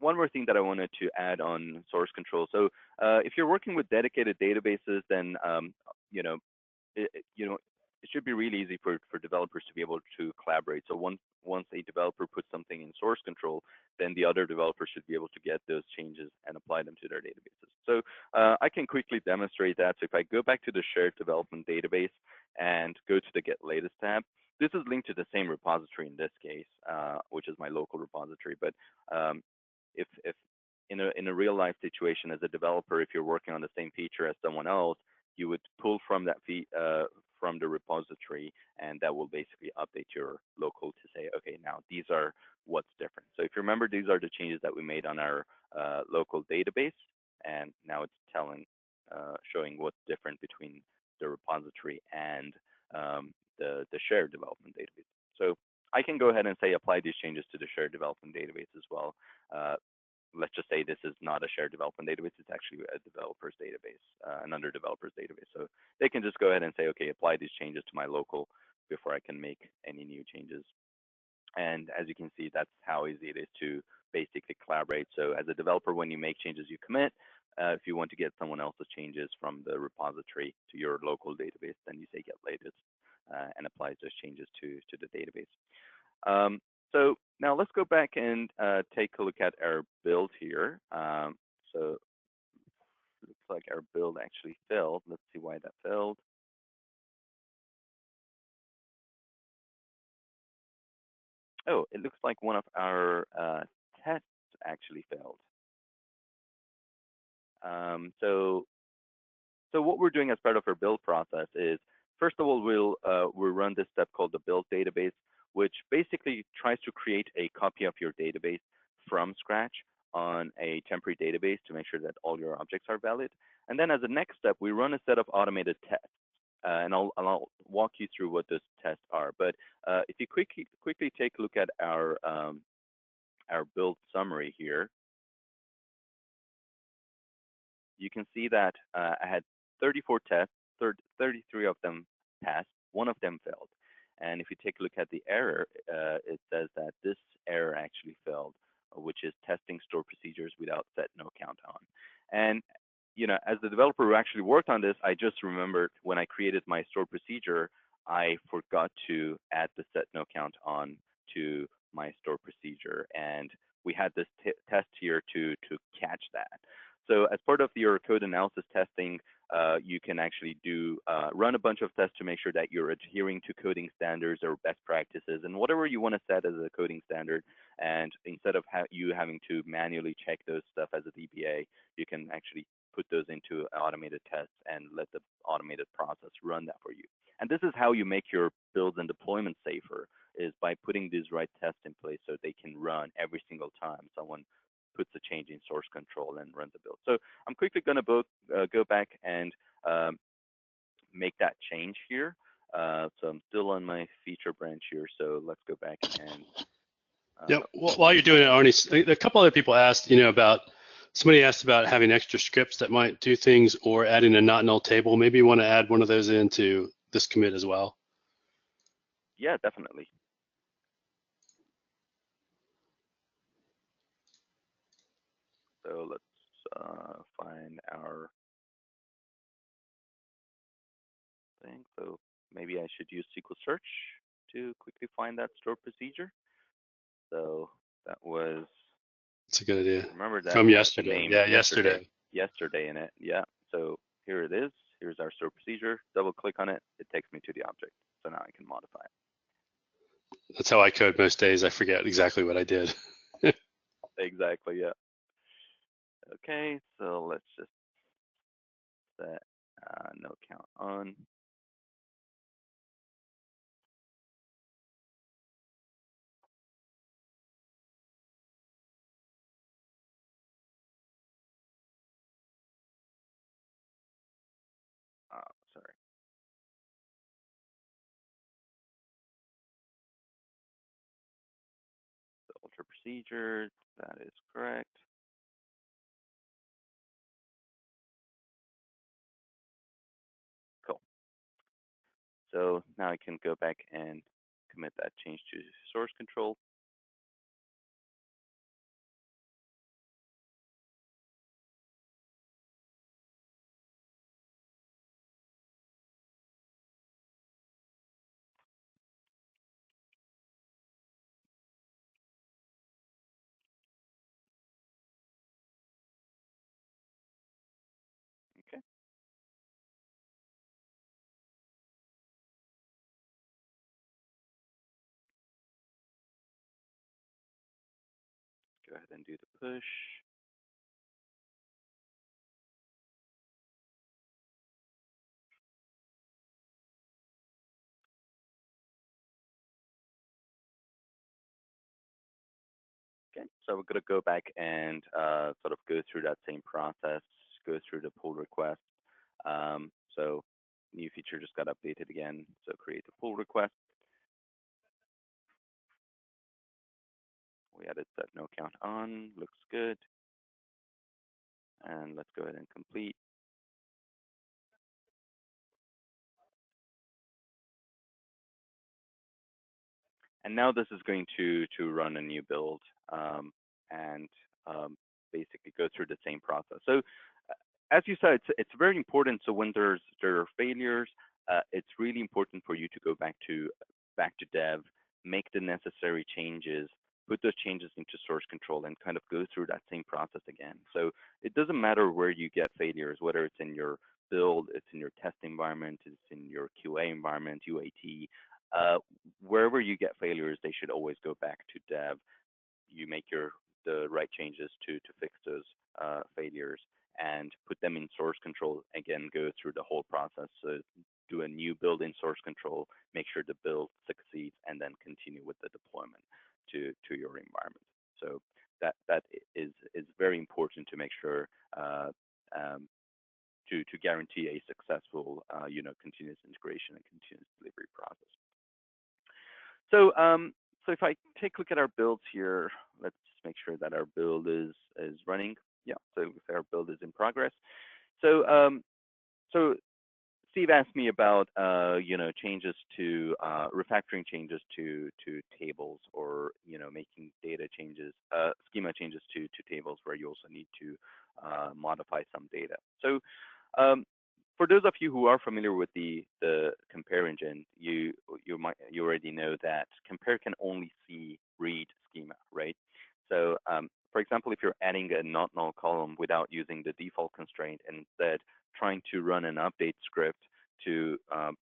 one more thing that I wanted to add on source control. So if you're working with dedicated databases, then it should be really easy for developers to be able to collaborate. So once a developer puts something in source control, then the other developers should be able to get those changes and apply them to their databases. So I can quickly demonstrate that. So if I go back to the shared development database and go to the Get Latest tab, this is linked to the same repository in this case, which is my local repository. But if in a real life situation as a developer, if you're working on the same feature as someone else, you would pull from that from the repository, and that will basically update your local to say, okay, now these are what's different. So if you remember, these are the changes that we made on our local database, and now it's showing what's different between the repository and the shared development database. So I can go ahead and say apply these changes to the shared development database as well. Let's just say this is not a shared development database, it's actually a developer's database, another developer's database. So they can just go ahead and say, okay, apply these changes to my local before I can make any new changes. And as you can see, that's how easy it is to basically collaborate. So as a developer, when you make changes, you commit. If you want to get someone else's changes from the repository to your local database, then you say get latest and applies those changes to the database. So now let's go back and take a look at our build here. So it looks like our build actually failed. Let's see why that failed. Oh, it looks like one of our tests actually failed. So what we're doing as part of our build process is, first of all, we'll run this step called the build database, which basically tries to create a copy of your database from scratch on a temporary database to make sure that all your objects are valid. And then as a next step, we run a set of automated tests. And I'll walk you through what those tests are. But if you quickly take a look at our build summary here, you can see that I had 34 tests, 33 of them passed, one of them failed. And if you take a look at the error, it says that this error actually failed, which is testing store procedures without set no count on. And as the developer who actually worked on this, I just remembered when I created my store procedure, I forgot to add the set no count on to my store procedure. And we had this test here to catch that. So as part of your code analysis testing, you can actually run a bunch of tests to make sure that you're adhering to coding standards or best practices and whatever you want to set as a coding standard. And instead of you having to manually check those stuff as a DBA, you can actually put those into automated tests and let the automated process run that for you. And this is how you make your builds and deployment safer, is by putting these right tests in place so they can run every single time someone puts a change in source control and runs the build. So I'm quickly going to go back and make that change here. So I'm still on my feature branch here. So let's go back and. Yep. Well, while you're doing it, Arnie, a couple other people asked, somebody asked about having extra scripts that might do things or adding a not null table. Maybe you want to add one of those into this commit as well. Yeah, definitely. So let's find our thing. So maybe I should use SQL search to quickly find that store procedure. So that was. That's a good idea. Remember that from yesterday. name. Yeah, yesterday Yesterday in it. Yeah. So here it is. Here's our store procedure. Double click on it. It takes me to the object. So now I can modify it. That's how I code most days. I forget exactly what I did. Exactly. Yeah. Okay. So let's just set no count on. Sorry. The ultra procedure. That is correct. Cool. So now I can go back and commit that change to source control. go ahead and do the push. Okay, so we're going to go back and sort of go through that same process, go through the pull request. So new feature just got updated again. So create a pull request. We added set no count on, looks good. And let's go ahead and complete. And now this is going to run a new build and basically go through the same process. So as you said, it's very important. So when there are failures, it's really important for you to go back to dev, make the necessary changes, put those changes into source control, and kind of go through that same process again. So it doesn't matter where you get failures, whether it's in your build, it's in your test environment, it's in your QA environment, UAT. Wherever you get failures, they should always go back to dev. You make the right changes to fix those failures and put them in source control. Again, go through the whole process. So do a new build in source control, make sure the build succeeds, and then continue with the deployment to your environment. So that is very important to make sure to guarantee a successful continuous integration and continuous delivery process. So so if I take a look at our builds here, let's make sure that our build is running. Yeah, so if our build is in progress. So so Steve asked me about changes to refactoring changes to tables, or making data changes, schema changes to tables where you also need to modify some data. So for those of you who are familiar with the compare engine, you already know that compare can only see read schema, right? So for example, if you're adding a not null column without using the default constraint and instead trying to run an update script to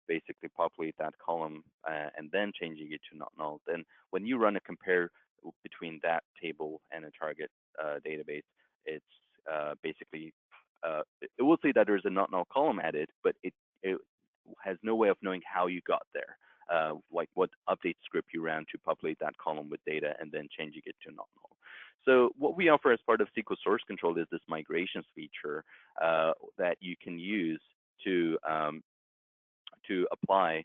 basically populate that column and then changing it to not null, then when you run a compare between that table and a target database, it's basically it will say that there's a not null column added, but it has no way of knowing how you got there, like what update script you ran to populate that column with data and then changing it to not null. So what we offer as part of SQL Source Control is this migrations feature that you can use to apply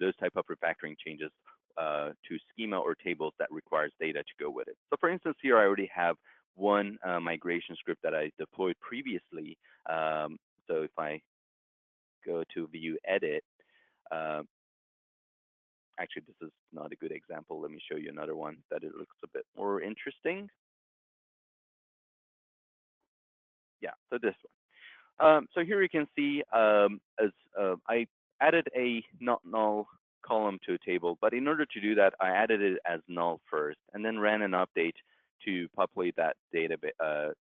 those type of refactoring changes to schema or tables that requires data to go with it. So for instance, here I already have one migration script that I deployed previously. So if I go to view edit, actually this is not a good example. Let me show you another one that it looks a bit more interesting. Yeah, so this one. So here you can see as I added a not null column to a table, but in order to do that, I added it as null first, and then ran an update to populate that data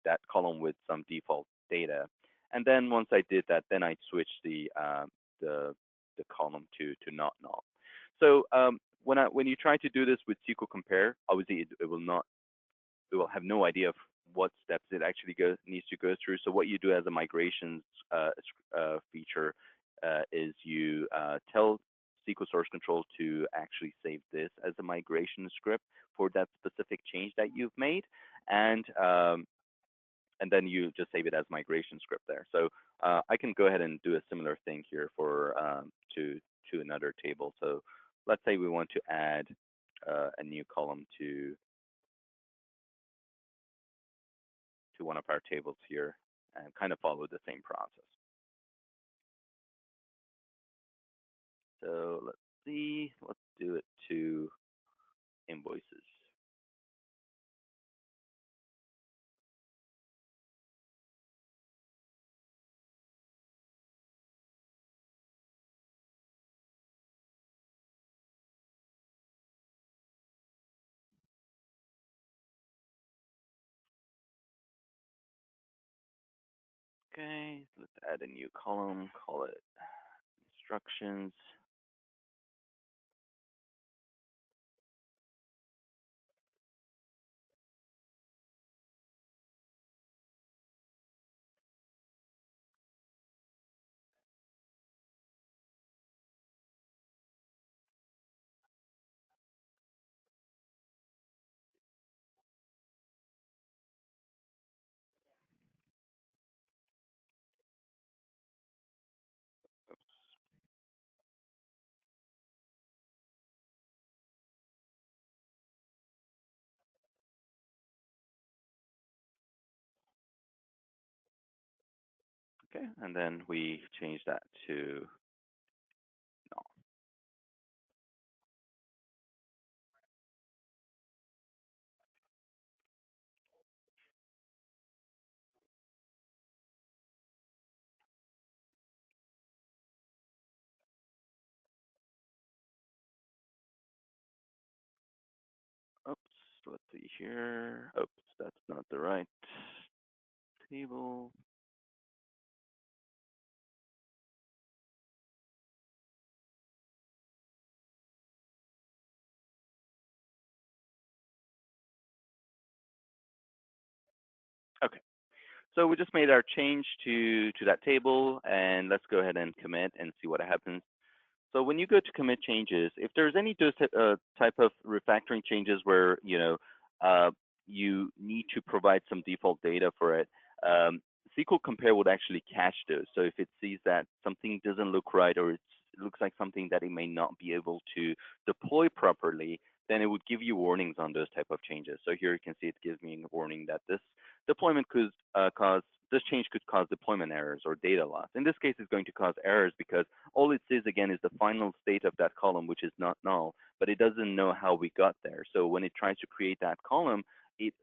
that column with some default data. And then once I did that, then I switched the column to not null. So when you try to do this with SQL Compare, obviously it will have no idea of what steps it actually needs to go through. So what you do as a migrations feature is you tell SQL Source Control to actually save this as a migration script for that specific change that you've made, and then you just save it as migration script there. So I can go ahead and do a similar thing here for to another table. So let's say we want to add a new column to one of our tables here and kind of follow the same process. So let's see, let's do it to invoices. Okay, let's add a new column, call it instructions. Okay, and then we change that to null. Oops, let's see here. Oops, that's not the right table. Okay, so we just made our change to that table, and let's go ahead and commit and see what happens. So when you go to commit changes, if there's any type of refactoring changes where you need to provide some default data for it, SQL Compare would actually catch those. So if it sees that something doesn't look right, or it looks like something that it may not be able to deploy properly, then it would give you warnings on those type of changes. So here you can see it gives me a warning that this deployment could this change could cause deployment errors or data loss. In this case, it's going to cause errors because all it says again is the final state of that column, which is not null, but it doesn't know how we got there. So when it tries to create that column, it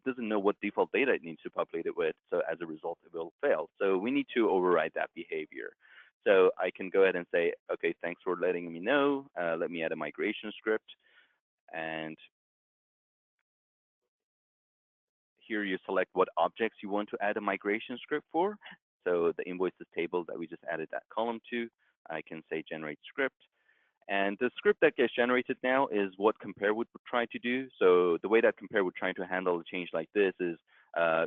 doesn't know what default data it needs to populate it with. So as a result, it will fail. So we need to override that behavior. So I can go ahead and say, okay, thanks for letting me know. Let me add a migration script. And here you select what objects you want to add a migration script for. So the invoices table that we just added that column to, I can say generate script. And the script that gets generated now is what compare would try to do. So the way that compare would try to handle a change like this is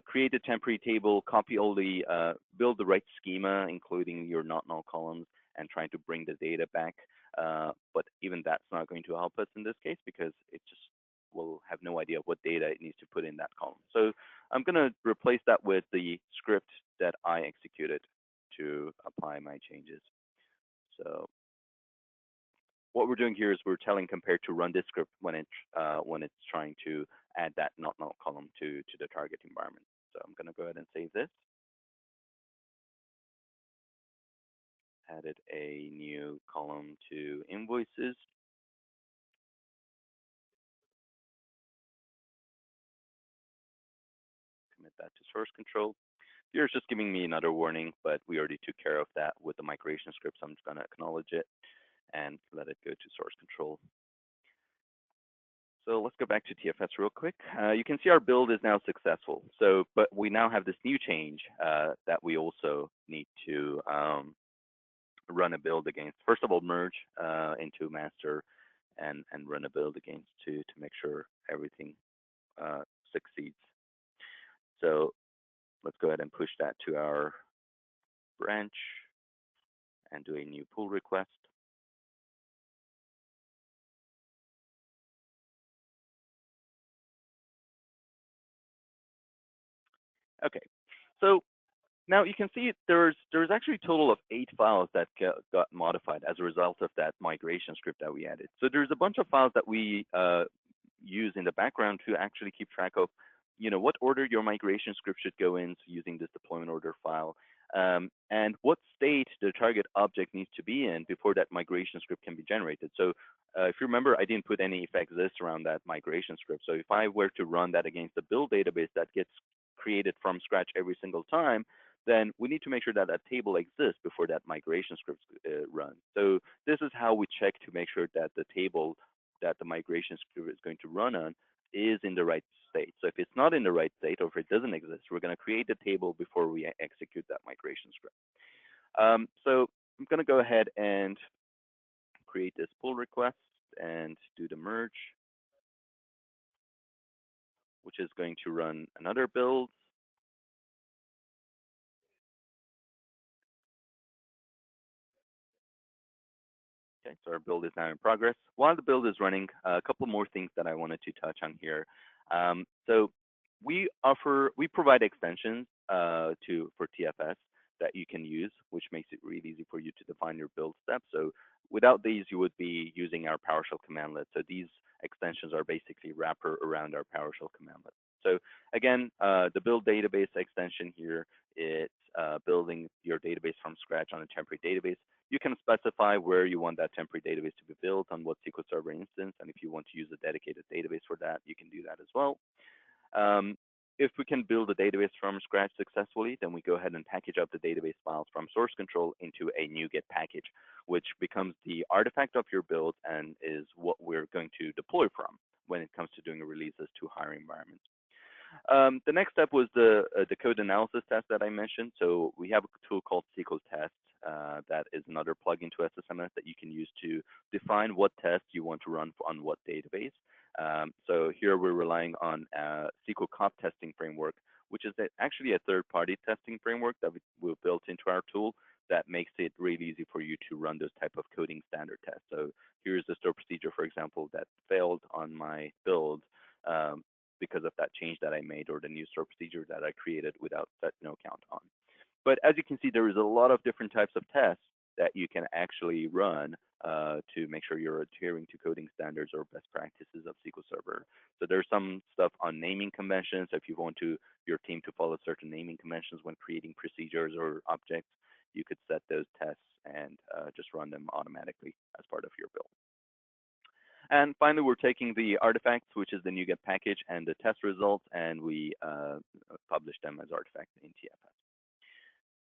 create a temporary table, copy all the, build the right schema, including your not null columns, and trying to bring the data back. But even that's not going to help us in this case because it just will have no idea what data it needs to put in that column. So I'm going to replace that with the script that I executed to apply my changes. So what we're doing here is we're telling compare to run this script when it's trying to add that not null column to the target environment. So I'm going to go ahead and save this. Added a new column to invoices. Commit that to source control. Here it's just giving me another warning, but we already took care of that with the migration script. So I'm just going to acknowledge it and let it go to source control. So let's go back to TFS real quick. You can see our build is now successful. So, but we now have this new change that we also need to run a build against. First of all, merge into master and run a build against to make sure everything succeeds. So let's go ahead and push that to our branch and do a new pull request. Okay, so now you can see there's actually a total of 8 files that got modified as a result of that migration script that we added. So there's a bunch of files that we use in the background to actually keep track of, what order your migration script should go in using this deployment order file, and what state the target object needs to be in before that migration script can be generated. So if you remember, I didn't put any if exists around that migration script. So if I were to run that against the build database that gets created from scratch every single time, then we need to make sure that that table exists before that migration script runs. So this is how we check to make sure that the table that the migration script is going to run on is in the right state. So if it's not in the right state or if it doesn't exist, we're going to create the table before we execute that migration script. So I'm going to go ahead and create this pull request and do the merge, which is going to run another build. Okay, so our build is now in progress. While the build is running, a couple more things that I wanted to touch on here. So we provide extensions for TFS that you can use, which makes it really easy for you to define your build steps. So without these, you would be using our PowerShell commandlet. So these extensions are basically wrapper around our PowerShell commandlet. So again, the build database extension here, it's building your database from scratch on a temporary database. You can specify where you want that temporary database to be built, on what SQL Server instance, and if you want to use a dedicated database for that, you can do that as well. If we can build a database from scratch successfully, then we go ahead and package up the database files from source control into a NuGet package, which becomes the artifact of your build and is what we're going to deploy from when it comes to doing releases to higher environments. The next step was the code analysis test that I mentioned. So we have a tool called SQL Test that is another plugin to SSMS that you can use to define what tests you want to run on what database. So here we're relying on SQL cop testing framework, which is actually a third-party testing framework that we built into our tool that makes it really easy for you to run those type of coding standard tests. So here's the store procedure, for example, that failed on my build because of that change that I made, or the new store procedure that I created without set no count on. But as you can see, there is a lot of different types of tests that you can actually run to make sure you're adhering to coding standards or best practices of SQL Server. So there's some stuff on naming conventions. If you want your team to follow certain naming conventions when creating procedures or objects, you could set those tests and just run them automatically as part of your build. And finally, we're taking the artifacts, which is the NuGet package, and the test results, and we publish them as artifacts in TFS.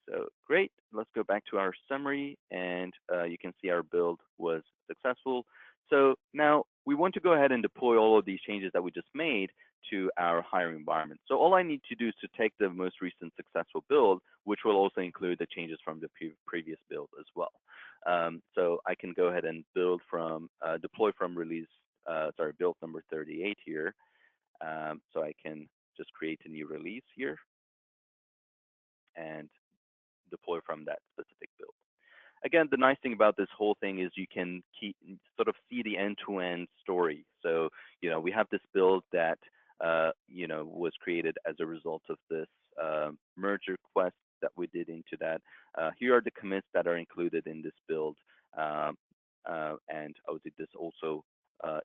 So great, let's go back to our summary, and you can see our build was successful. So now we want to go ahead and deploy all of these changes that we just made to our higher environment. So all I need to do is to take the most recent successful build, which will also include the changes from the previous build as well. So I can go ahead and build from, deploy from release, build number 38 here. So I can just create a new release here and deploy from that specific build. Again, the nice thing about this whole thing is you can sort of see the end-to-end story. So, we have this build that, was created as a result of this merge request that we did into that. Here are the commits that are included in this build. And obviously this also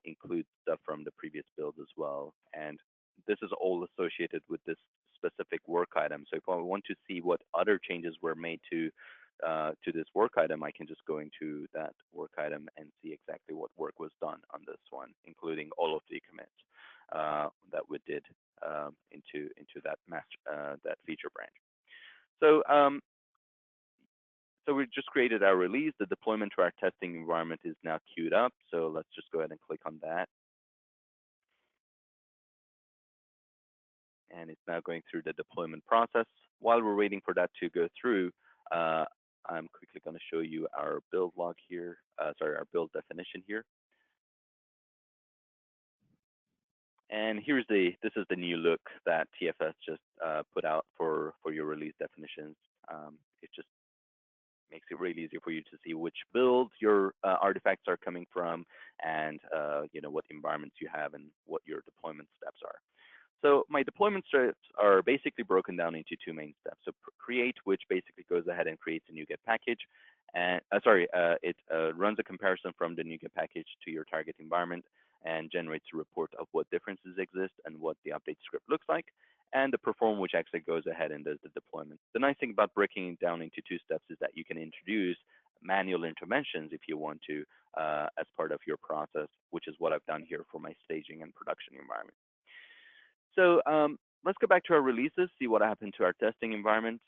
includes stuff from the previous build as well. And this is all associated with this specific work item. So if I want to see what other changes were made to this work item, I can just go into that work item and see exactly what work was done on this one, including all of the commits that we did into that that feature branch. So so we just created our release. The deployment to our testing environment is now queued up. So let's just go ahead and click on that. And it's now going through the deployment process. While we're waiting for that to go through, I'm quickly going to show you our build log here, our build definition here. And this is the new look that TFS just put out for your release definitions. It just makes it really easy for you to see which build your artifacts are coming from, and what environments you have and what your deployment steps are. So my deployment steps are basically broken down into two main steps. So create, which basically goes ahead and creates a NuGet package, and it runs a comparison from the NuGet package to your target environment and generates a report of what differences exist and what the update script looks like, and the perform, which actually goes ahead and does the deployment. The nice thing about breaking it down into two steps is that you can introduce manual interventions if you want to as part of your process, which is what I've done here for my staging and production environment. So let's go back to our releases, see what happened to our testing environment.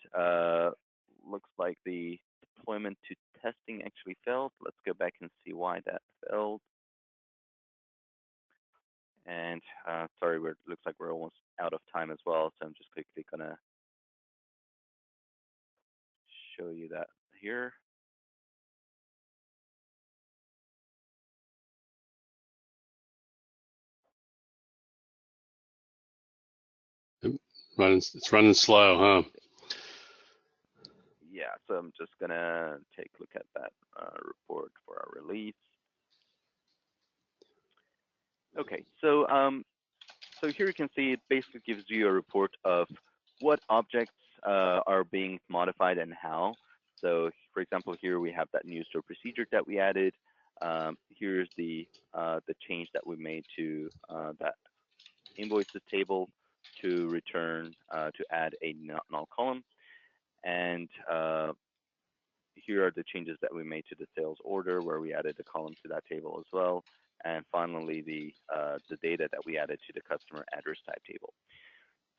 Looks like the deployment to testing actually failed. Let's go back and see why that failed. And sorry, looks like we're almost out of time as well. So I'm just quickly gonna show you that here. It's running slow, huh? Yeah, so I'm just gonna take a look at that report for our release. Okay, so so here you can see it basically gives you a report of what objects are being modified and how. So for example, here we have that new store procedure that we added. Here's the change that we made to that invoices table. to return, to add a null column. And here are the changes that we made to the sales order, where we added a column to that table as well. And finally, the data that we added to the customer address type table.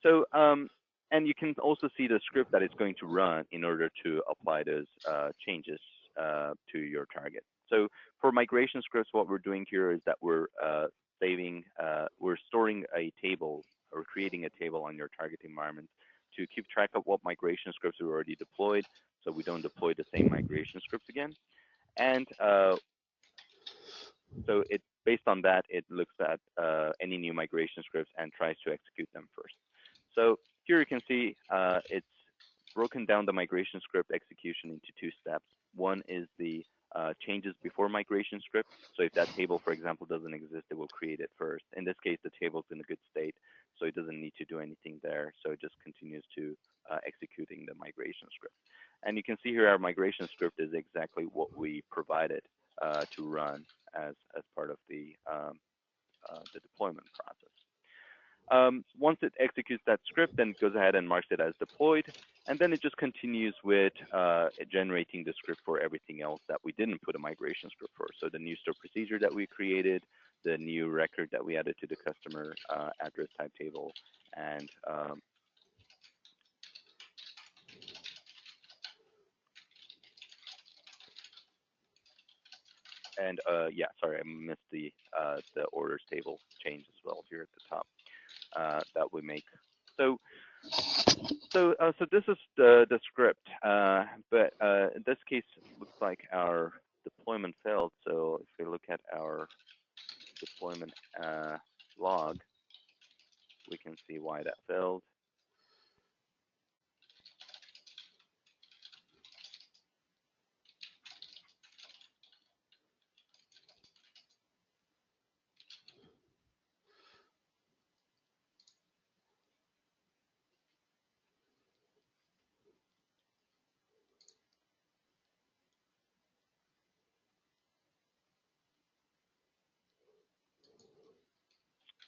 So, and you can also see the script that it's going to run in order to apply those changes to your target. So for migration scripts, what we're doing here is that we're we're storing a table or creating a table on your target environment to keep track of what migration scripts are already deployed, so we don't deploy the same migration scripts again. And so based on that, it looks at any new migration scripts and tries to execute them first. So here you can see it's broken down the migration script execution into two steps. One is the changes before migration script. So if that table, for example, doesn't exist, it will create it first. In this case, the table's in a good state, so it doesn't need to do anything there. So it just continues to executing the migration script. And you can see here our migration script is exactly what we provided to run as part of the deployment process. Once it executes that script, then it goes ahead and marks it as deployed, and then it just continues with generating the script for everything else that we didn't put a migration script for. So the new store procedure that we created, the new record that we added to the customer address type table, and yeah, sorry, I missed the orders table change as well here at the top that we make. So this is the script, but in this case, it looks like our deployment failed. So if we look at our deployment log, we can see why that failed.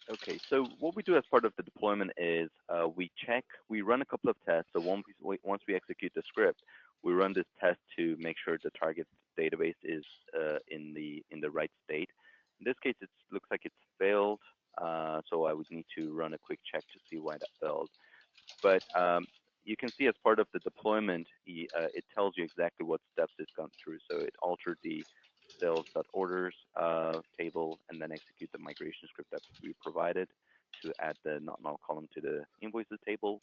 Okay, so what we do as part of the deployment is we run a couple of tests. So once we execute the script, we run this test to make sure the target database is in the right state. In this case, it looks like it's failed. So I would need to run a quick check to see why that failed. But you can see as part of the deployment, it tells you exactly what steps it's gone through. So it altered the sales.orders table and then execute the migration script that we provided to add the not null column to the invoices table,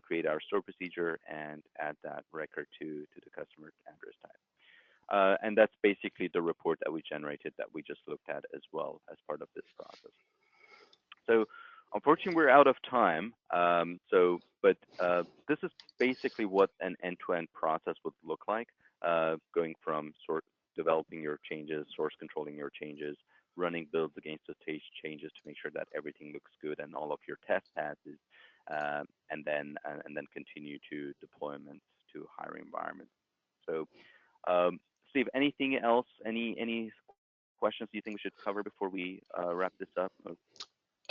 create our store procedure, and add that record to the customer address type. And that's basically the report that we generated that we just looked at as well as part of this process. So unfortunately, we're out of time. But this is basically what an end-to-end process would look like, going from developing your changes, source controlling your changes, running builds against the stage changes to make sure that everything looks good and all of your test passes, and then continue to deployment to higher environments. So, Steve, anything else? Any questions you think we should cover before we wrap this up?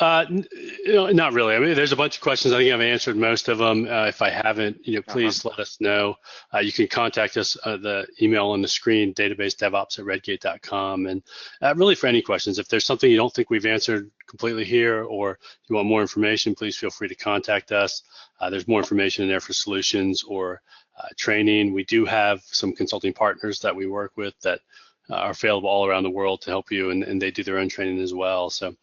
Not really. I mean, there's a bunch of questions. I think I've answered most of them. If I haven't, please let us know. You can contact us. The email on the screen, databasedevops@redgate.com. And really for any questions, if there's something you don't think we've answered completely here, or you want more information, please feel free to contact us. There's more information in there for solutions or training. We do have some consulting partners that we work with that are available all around the world to help you, and they do their own training as well. So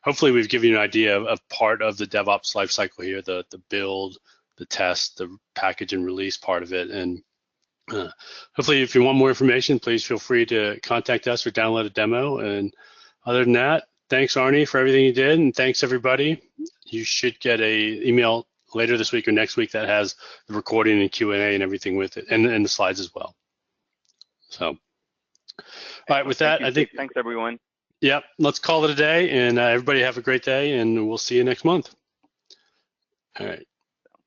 hopefully we've given you an idea of part of the DevOps lifecycle here, the build, the test, the package and release part of it. And hopefully if you want more information, please feel free to contact us or download a demo. And other than that, thanks Arneh for everything you did, and thanks everybody. You should get an email later this week or next week that has the recording and Q&A and everything with it, and the slides as well. So, all right, with that, I think. Thanks everyone. Yep, let's call it a day, and everybody have a great day, and we'll see you next month. All right.